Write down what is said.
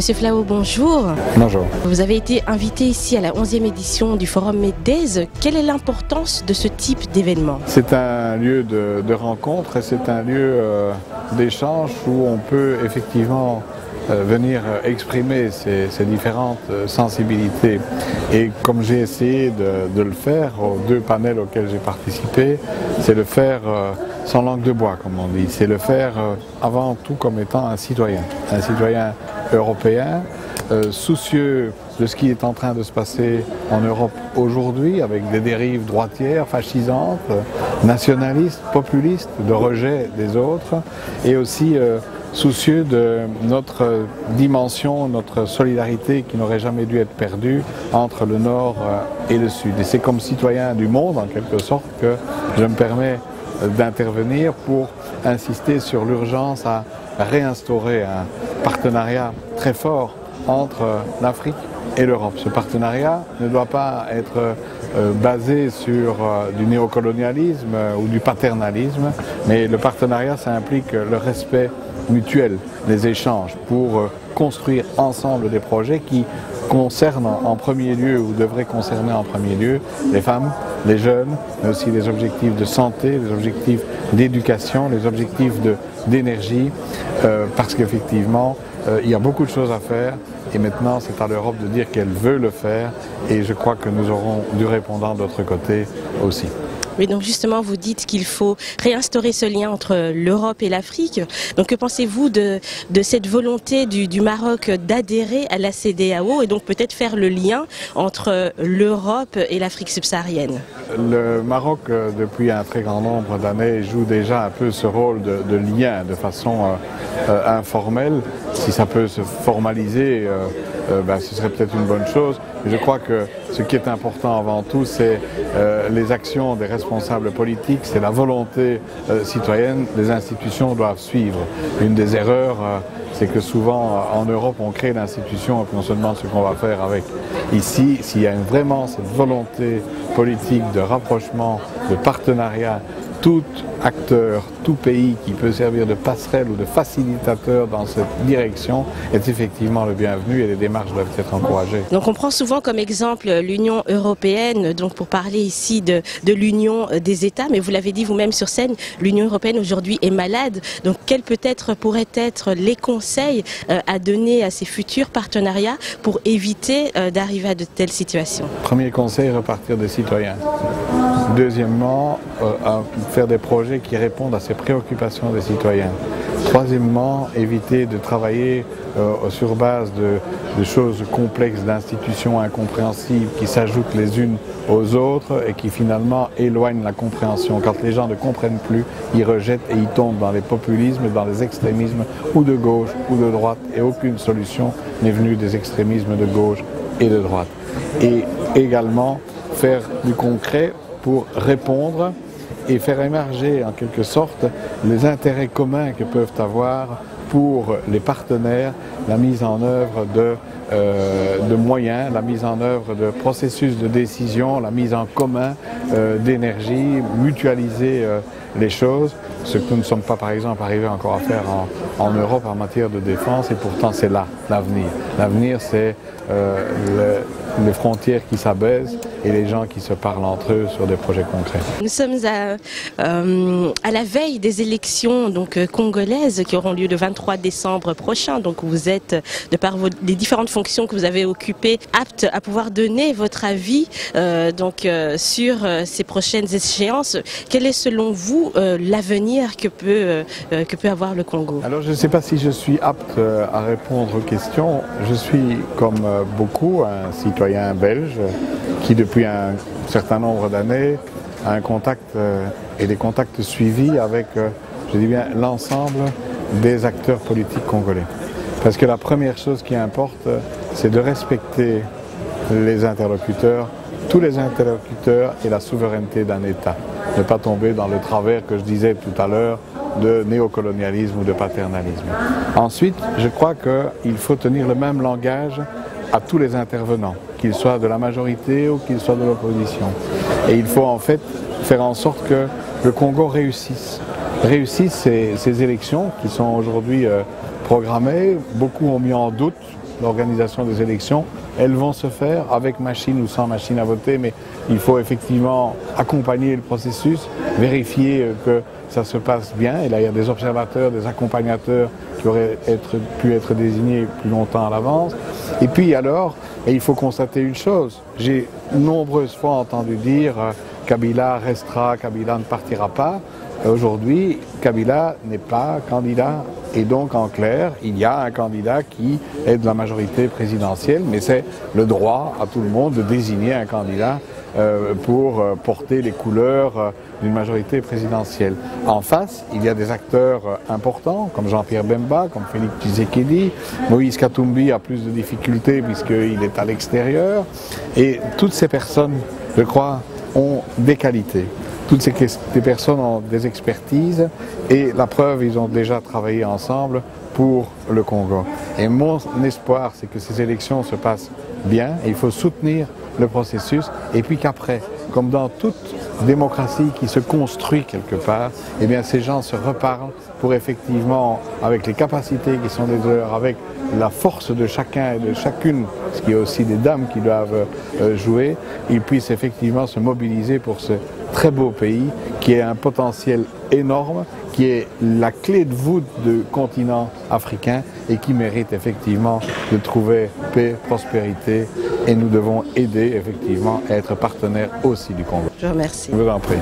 Monsieur Flao, bonjour. Bonjour. Vous avez été invité ici à la 11e édition du Forum MEDES. Quelle est l'importance de ce type d'événement? C'est un lieu de rencontre et c'est un lieu d'échange où on peut effectivement venir exprimer ces différentes sensibilités. Et comme j'ai essayé de le faire aux deux panels auxquels j'ai participé, c'est le faire sans langue de bois, comme on dit. C'est le faire avant tout comme étant un citoyen européen, soucieux de ce qui est en train de se passer en Europe aujourd'hui, avec des dérives droitières, fascisantes, nationalistes, populistes, de rejet des autres, et aussi soucieux de notre dimension, notre solidarité qui n'aurait jamais dû être perdue entre le Nord et le Sud. Et c'est comme citoyen du monde, en quelque sorte, que je me permets d'intervenir pour insister sur l'urgence à réinstaurer un partenariat très fort entre l'Afrique et l'Europe. Ce partenariat ne doit pas être basé sur du néocolonialisme ou du paternalisme, mais le partenariat, ça implique le respect mutuel, les échanges, pour construire ensemble des projets qui concernent en premier lieu, ou devraient concerner en premier lieu, les femmes, les jeunes, mais aussi les objectifs de santé, les objectifs d'éducation, les objectifs d'énergie, parce qu'effectivement, il y a beaucoup de choses à faire et maintenant c'est à l'Europe de dire qu'elle veut le faire et je crois que nous aurons du répondant de l'autre côté aussi. Oui, donc justement, vous dites qu'il faut réinstaurer ce lien entre l'Europe et l'Afrique. Donc que pensez-vous de cette volonté du Maroc d'adhérer à la CEDEAO et donc peut-être faire le lien entre l'Europe et l'Afrique subsaharienne? Le Maroc, depuis un très grand nombre d'années, joue déjà un peu ce rôle de lien de façon informelle. Si ça peut se formaliser, ce serait peut-être une bonne chose. Mais je crois que ce qui est important avant tout, c'est les actions des responsables politiques, c'est la volonté citoyenne. Les institutions doivent suivre. Une des erreurs, c'est que souvent en Europe, on crée l'institution et puis on se demande ce qu'on va faire avec. Ici, s'il y a vraiment cette volonté politique de rapprochement, de partenariat, tout acteur, tout pays qui peut servir de passerelle ou de facilitateur dans cette direction est effectivement le bienvenu et les démarches doivent être encouragées. Donc on prend souvent comme exemple l'Union européenne, donc pour parler ici de l'union des États, mais vous l'avez dit vous-même sur scène, l'Union européenne aujourd'hui est malade. Donc quels peut-être pourraient être les conseils à donner à ces futurs partenariats pour éviter d'arriver à de telles situations? Premier conseil, repartir des citoyens. Deuxièmement, faire des projets qui répondent à ces préoccupations des citoyens. Troisièmement, éviter de travailler sur base de choses complexes, d'institutions incompréhensibles qui s'ajoutent les unes aux autres et qui finalement éloignent la compréhension. Quand les gens ne comprennent plus, ils rejettent et ils tombent dans les populismes, dans les extrémismes ou de gauche ou de droite et aucune solution n'est venue des extrémismes de gauche et de droite. Et également faire du concret pour répondre et faire émerger en quelque sorte les intérêts communs que peuvent avoir pour les partenaires la mise en œuvre de moyens, la mise en œuvre de processus de décision, la mise en commun d'énergie, mutualiser les choses, ce que nous ne sommes pas par exemple arrivés encore à faire en Europe en matière de défense et pourtant c'est là l'avenir. L'avenir c'est les frontières qui s'abaissent et les gens qui se parlent entre eux sur des projets concrets. Nous sommes à la veille des élections congolaises qui auront lieu le 23 décembre prochain. Donc vous êtes, de par les différentes fonctions que vous avez occupées, apte à pouvoir donner votre avis sur ces prochaines échéances. Quel est selon vous l'avenir que peut avoir le Congo? Alors je ne sais pas si je suis apte à répondre aux questions. Je suis comme beaucoup un citoyen belge qui depuis un certain nombre d'années a un contact et des contacts suivis avec, je dis bien, l'ensemble des acteurs politiques congolais. Parce que la première chose qui importe, c'est de respecter les interlocuteurs, tous les interlocuteurs et la souveraineté d'un État. Ne pas tomber dans le travers que je disais tout à l'heure de néocolonialisme ou de paternalisme. Ensuite, je crois qu'il faut tenir le même langage à tous les intervenants, qu'ils soient de la majorité ou qu'ils soient de l'opposition. Et il faut en fait faire en sorte que le Congo réussisse ces élections qui sont aujourd'hui programmées. Beaucoup ont mis en doute l'organisation des élections. Elles vont se faire avec machine ou sans machine à voter, mais il faut effectivement accompagner le processus, vérifier que ça se passe bien. Et là, il y a des observateurs, des accompagnateurs qui auraient pu être désignés plus longtemps à l'avance. Et puis alors, il faut constater une chose. J'ai nombreuses fois entendu dire Kabila restera, Kabila ne partira pas. Aujourd'hui, Kabila n'est pas candidat. Et donc, en clair, il y a un candidat qui est de la majorité présidentielle, mais c'est le droit à tout le monde de désigner un candidat pour porter les couleurs d'une majorité présidentielle. En face, il y a des acteurs importants, comme Jean-Pierre Bemba, comme Félix Tshisekedi. Moïse Katumbi a plus de difficultés puisqu'il est à l'extérieur. Et toutes ces personnes, je crois, ont des qualités. Toutes ces personnes ont des expertises et la preuve, ils ont déjà travaillé ensemble pour le Congo. Et mon espoir, c'est que ces élections se passent bien et il faut soutenir le processus et puis qu'après, comme dans toute démocratie qui se construit quelque part, eh bien ces gens se reparlent pour effectivement, avec les capacités qui sont les leurs, avec la force de chacun et de chacune, parce qu'il y a aussi des dames qui doivent jouer, ils puissent effectivement se mobiliser pour ce très beau pays qui a un potentiel énorme, qui est la clé de voûte du continent africain et qui mérite effectivement de trouver paix, prospérité et nous devons aider effectivement à être partenaires aussi du Congo. Je vous remercie. Je vous en prie.